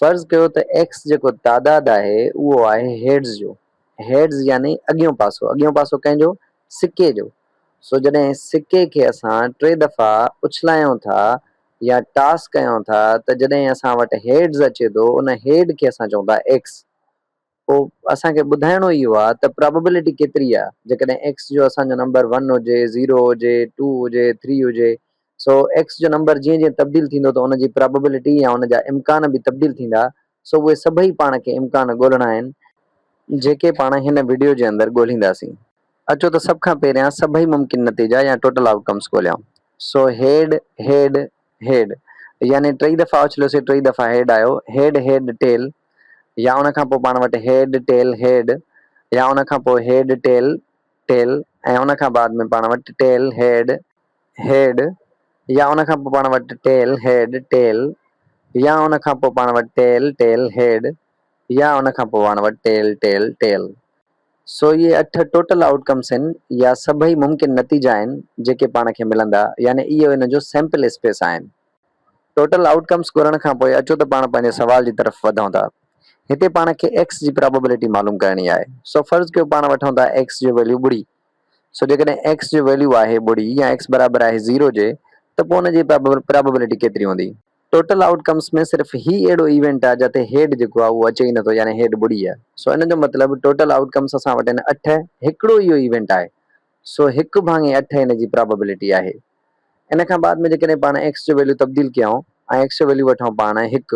फर्ज़ कयो त एक्स जेको तादाद आहे उहो आहे हेड्स जो। हेड्स यानी अॻियों पासो कंहिंजो? सिके जो। सो जॾहिं सिके खे असां 3 दफ़ा उछलायूं था या टॉस कयूं था त जॾहिं असां वटि हेड्स अचे थो उन हेड खे असां चऊं था एक्स। पोइ असांखे ॿुधाइणो इहो आहे त प्रोबेबिलिटी केतिरी आहे जेकॾहिं एक्स जो असांजो नंबर 1 हुजे, 0 हुजे, 2 हुजे, 3 हुजे। सो एक्स जो नंबर जीअं जीअं तब्दील थींदो त उनजी प्रोबेबिलिटी या उनजा इम्कान बि तब्दील थींदा। सो उहे सभई पाण खे इम्कान ॻोल्हणा आहिनि जेके पाण हिन वीडियो जे अंदरि ॻोल्हींदासीं। अचो त सभ खां पहिरियां सभई मुमकिन नतीजा या टोटल आउटकम्स ॻोल्हियूं। सो हेड हेड हेड यानी 3 दफ़ा उछलियोसीं 3 दफ़ा हेड आयो, हेड हेड टेल, या उन खां पोइ पाण वटि हेड टेल हेड, या उन खां पोइ हेड टेल टेल, ऐं उन खां बाद में पाण वटि टेल हेड हेड, या उन खां पोइ पाण वटि टेल हेड टेल, या उन खां पोइ पाण वटि टेल टेल हेड, या उन खां पोइ पाण वटि टेल टेल टेल। सो इहे 8 टोटल आउटकम्स आहिनि या सभई मुमकिन नतीजा आहिनि जेके पाण खे मिलंदा, यानी इहो इन जो सैंपल स्पेस आहिनि। टोटल आउटकम्स ॻोल्हण खां पोइ अचो त पाण पंहिंजे सवाल जी तरफ़ वधूं था। हिते पाण खे एक्स जी प्रोबेबिलिटी मालूम करणी आहे। सो फर्ज़ कयो पाण वठूं था एक्स जो वैल्यू ॿुड़ी। सो जेकॾहिं एक्स जो वैल्यू आहे ॿुड़ी या एक्स बराबरि आहे 0 जे, त पोइ हुनजी प्रोबेबिलिटी केतिरी हूंदी? टोटल आउटकम्स में सिर्फ़ु ही अहिड़ो इवेंट आहे जिते हेड जेको आहे उहो अचे ई नथो, यानी हेड ॿुड़ी आहे। सो इन जो मतिलबु टोटल आउटकम्स असां वटि आहिनि 8, हिकिड़ो इहो इवेंट आहे। सो 1/8 हिन जी प्रोबेबिलिटी आहे। इन खां बाद में जेकॾहिं पाण एक्स जो वैल्यू तब्दील कयूं ऐं एक्स जो वैल्यू वठूं पाण 1,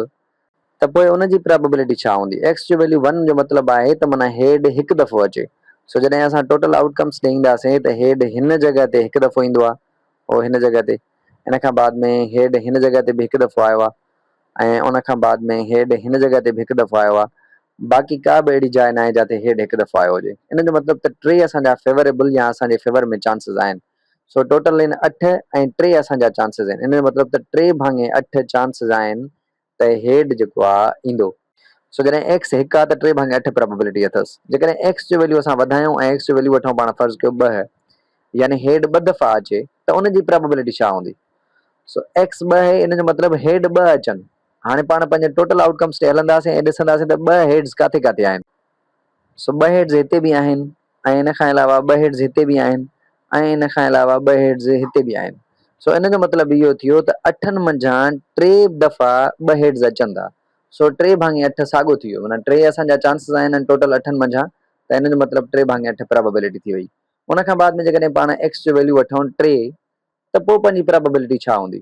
त पोइ उनजी प्रोबेबिलिटी छा हूंदी? एक्स जो वैल्यू 1 जो मतिलबु आहे त माना हेड हिकु दफ़ो अचे। सो जॾहिं असां टोटल आउटकम्स ॾींदासीं त हेड हिन जॻह ते हिकु दफ़ो ईंदो आहे, उहो हिन जॻह ते। इन खां बाद में हेड हिन जॻह ते बि हिकु दफ़ो आयो आहे, ऐं उन खां बाद में हेड हिन जॻह ते बि हिकु दफ़ो आयो आहे। बाक़ी का बि अहिड़ी जाइ न आहे जिते हेड हिकु दफ़ो आयो हुजे। इन जो मतिलबु त 3 असांजा फेवरेबल या असांजे फेवर में चांसिस आहिनि। सो टोटल आहिनि 8 ऐं 3 असांजा चांसिस आहिनि। इन जो मतिलबु त 3/8 चांसिस आहिनि त हेड जेको आहे ईंदो। सो जॾहिं एक्स 1 आहे त 3/8 प्रोबेबिलिटी अथसि। जेकॾहिं एक्स जो वैल्यू असां वधायूं ऐं एक्स जो वैल्यू वठूं पाण फर्ज़ कयो 2, यानी हेड 2 दफ़ा अचे, त उनजी प्रोबेबिलिटी छा हूंदी? सो एक्स 2 आहे, इन जो मतिलबु हेड 2 अचनि। हाणे पाण पंहिंजे टोटल आउटकम्स ते हलंदासीं ऐं ॾिसंदासीं त 2 हेड्स किथे किथे आहिनि। सो 2 हेड्स हिते बि आहिनि, ऐं इन खां अलावा 2 हेड्स हिते बि आहिनि, ऐं इन खां अलावा 2 हेड्स हिते बि आहिनि। सो इन जो मतिलबु इहो थियो त 8 मंझां 3 दफ़ा 2 हेड्स अचनि था। सो 3/8 साॻियो थी वियो, माना 3 असांजा चांसिस आहिनि टोटल 8 मंझां, त इन जो मतिलबु 3/8 प्रोबेबिलिटी थी वई। उन खां बाद में जेकॾहिं पाण एक्स जो वैल्यू वठूं 3, त पोइ पंहिंजी प्रोबेबिलिटी छा हूंदी?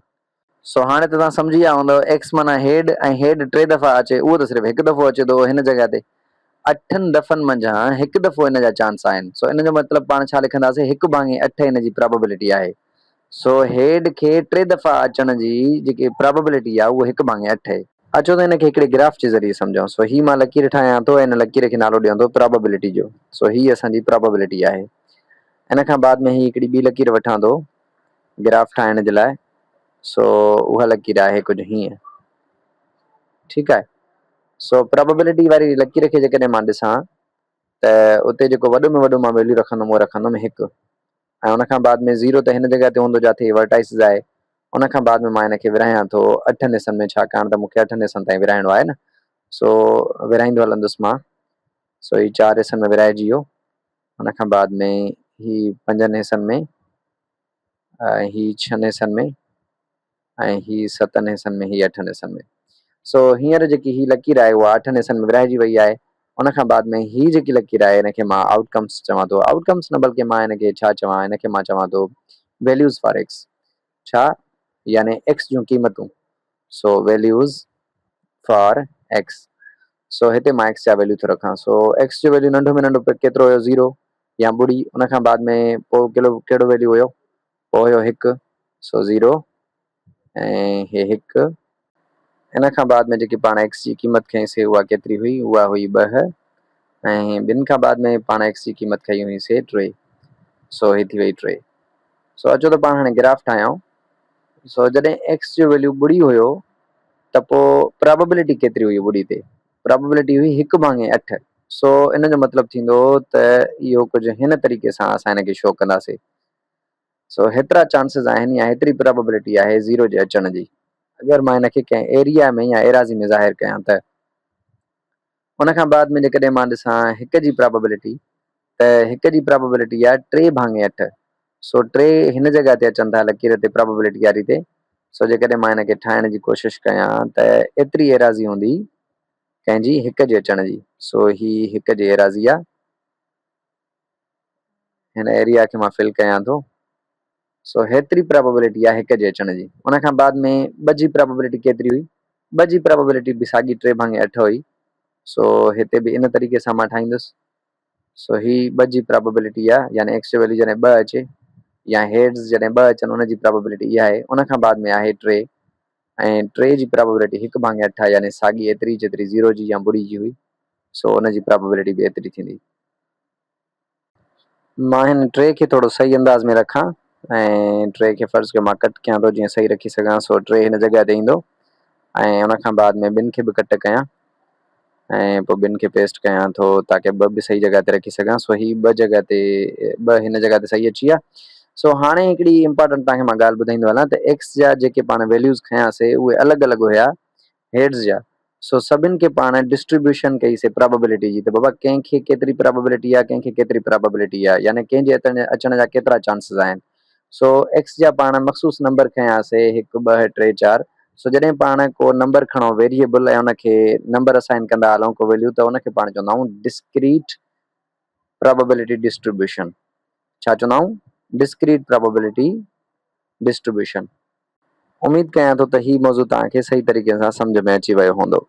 सो हाणे त तव्हां सम्झी विया हूंदव एक्स माना हेड, ऐं हेड 3 दफ़ा अचे उहो त सिर्फ़ु हिकु दफ़ो अचे थो हिन जॻह ते। 8 दफ़नि मंझां हिकु दफ़ो हिन जा चांस आहिनि। सो इन जो मतिलबु पाण छा लिखंदासीं? 1/8 हिन जी प्रोबेबिलिटी आहे। सो हेड खे 3 दफ़ा अचण जी जेकी प्रोबेबिलिटी आहे उहा 1/8 आहे। अचो त हिनखे हिकिड़े ग्राफ जे ज़रिए सम्झूं। सो ही मां लकीर ठाहियां थो, हिन लकीर खे नालो ॾियां थो प्रोबेबिलिटी जो। सो ही असांजी प्रोबेबिलिटी आहे। इन खां बाद में ही हिकिड़ी ॿी लकीर वठां थो ग्राफ ठाहिण जे लाइ। सो उहा लकीर आहे कुझु हीअं, ठीकु आहे। सो प्रोबेबिलिटी वारी लकीर खे जेकॾहिं मां ॾिसां त उते जेको वॾो में वॾो मां वैल्यू रखंदुमि उहो रखंदुमि 1, ऐं उन खां बाद में 0 त हिन जॻह ते हूंदो जिथे वर्टाइसिस आहे। उन खां बाद में मां हिनखे विरहायां थो 8 हिसनि में, छाकाणि त मूंखे 8 हिसनि ताईं विरहाइणो आहे न। सो विरहाईंदो हलंदुसि मां। सो ही 4 हिसनि में विरहाइजी वियो। उन खां बाद में ही 5 हिसनि में, ही 6 हिसनि में, ऐं ही 7 हिसनि में, ही 8 हिसनि में। सो हींअर जेकी ही लकीर आहे उहा 8 हिसनि में विरहाइजी वई आहे। उन खां बाद में ही जेकी लकीर आहे हिनखे मां आउटकम्स चवां थो। आउटकम्स न बल्कि मां हिनखे छा चवां? हिनखे मां चवां थो वैल्यूज़ फॉर एक्स। छा? यानी एक्स जूं क़ीमतूं। सो वैल्यूज़ फॉर एक्स। सो हिते मां एक्स जा वैल्यू थो रखां। सो एक्स जो वैल्यू नंढो में नंढो केतिरो हुयो? 0 या ॿुड़ी। उन खां बाद में पोइ कहिड़ो वैल्यू हुयो? पोइ हुयो 1। सो 0 ऐं हे 1। इन खां बाद में जेकी पाण एक्स जी क़ीमत खईंसीं उहा केतिरी हुई? उहा हुई 2, ऐं ॿिनि खां बाद में पाण एक्स जी क़ीमत खई हुईसीं 3। सो ही थी वई 3। सो अचो त पाण हाणे ग्राफ ठाहियूं। सो जॾहिं एक्स जो वैल्यू ॿुड़ी हुयो त पोइ प्रोबेबिलिटी केतिरी हुई ॿुड़ी ते? प्रोबेबिलिटी हुई 1/8। सो इन जो मतिलबु थींदो त इहो कुझु हिन तरीक़े सां असां हिनखे शो कंदासीं। सो हेतिरा चांसिस आहिनि या हेतिरी प्रोबेबिलिटी आहे 0 जे अचण जी। अगरि मां हिनखे कंहिं एरिया में या एराज़ी में ज़ाहिर कयां त उन खां बाद में जेकॾहिं मां ॾिसां हिक जी प्रोबेबिलिटी, त हिक जी प्रोबेबिलिटी आहे 3/8। सो 3 हिन जॻह ते अचनि था लकीर ते प्रोबेबिलिटी वारी ते। सो जेकॾहिं मां हिनखे ठाहिण जी कोशिशि कयां त एतिरी एराज़ी हूंदी कंहिंजी हिक जे अचण जी। सो ही हिक जी एराज़ी आहे, हिन एरिया खे मां फिल कयां थो। सो हेतिरी प्रोबेबिलिटी आहे हिक जे अचण जी। उन खां बाद में 2 जी प्रोबेबिलिटी केतिरी हुई? 2 जी प्रोबेबिलिटी बि साॻी 3/8 हुई। सो हिते बि इन तरीक़े सां मां ठाहींदुसि। सो ही 2 जी प्रोबेबिलिटी आहे, यानी एक्स जो वैल्यू जॾहिं 2 अचे या हेड्स जॾहिं 2 अचनि उन जी प्रोबेबिलिटी इहा आहे। उन खां बाद में आहे 3, ऐं 3 जी प्रोबेबिलिटी 1/8 आहे, यानी साॻी एतिरी जेतिरी 0 जी या ॿुड़ी जी हुई। सो उन जी प्रोबेबिलिटी बि एतिरी थींदी। मां हिन 3 खे थोरो सही अंदाज़ में रखां ऐं 3 खे फ़र्ज़ु कयो मां कट कयां थो जीअं सही रखी सघां। सो 3 हिन जॻह ते ईंदो ऐं उन खां बाद में 2 खे बि कट कयां ऐं पोइ 2 खे पेस्ट कयां थो ताकी 2 बि सही जॻह ते रखी सघां। सो ही 2 जॻह ते 2 हिन जॻह ते सही अची आहे। सो हाणे हिकिड़ी इंपॉर्टेंट तव्हांखे मां ॻाल्हि ॿुधाईंदो हलां त एक्स जा जेके पाण वैल्यूज़ खयासीं उहे अलॻि अलॻि हुया हेड्स जा। सो सभिनि खे पाण डिस्ट्रीब्यूशन कईसीं प्रोबेबिलिटी जी, त बाबा कंहिंखे केतिरी प्रोबेबिलिटी आहे, कंहिंखे केतिरी प्रोबेबिलिटी आहे, यानी कंहिंजे अचण जा केतिरा चांसिस आहिनि। सो एक्स जा पाण मख़सूस नंबर खयासीं 1 2 3 4। सो जॾहिं पाण को नंबर खणो वेरिएबल ऐं उनखे नंबर असाइन कंदा हलूं को वैल्यू, त उनखे पाण चवंदा आहियूं डिस्क्रीट प्रोबेबिलिटी डिस्ट्रीब्यूशन। छा चवंदा आहियूं? Discrete probability distribution. उम्मीद कयां थो त ही मौज़ू तव्हांखे सही तरीक़े सां सम्झ में अची वियो हूंदो।